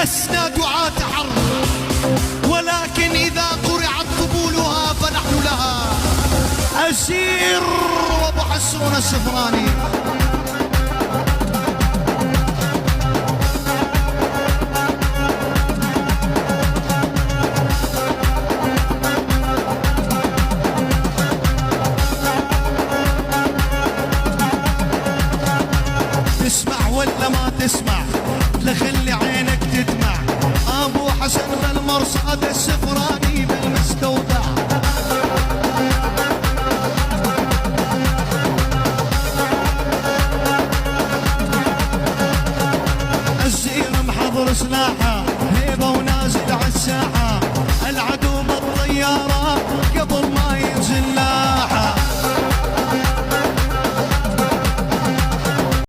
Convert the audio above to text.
لسنا دعاة حرب، ولكن إذا قرعت قبولها فنحن لها. أسير وأبو حسون السفراني. تسمع ولا ما تسمع؟ لخلي عينك تدمع. ابو حسن بالمرصاد السفراني بالمستودع. الزين محضر سلاحه، هيبه ونازل عالساحه.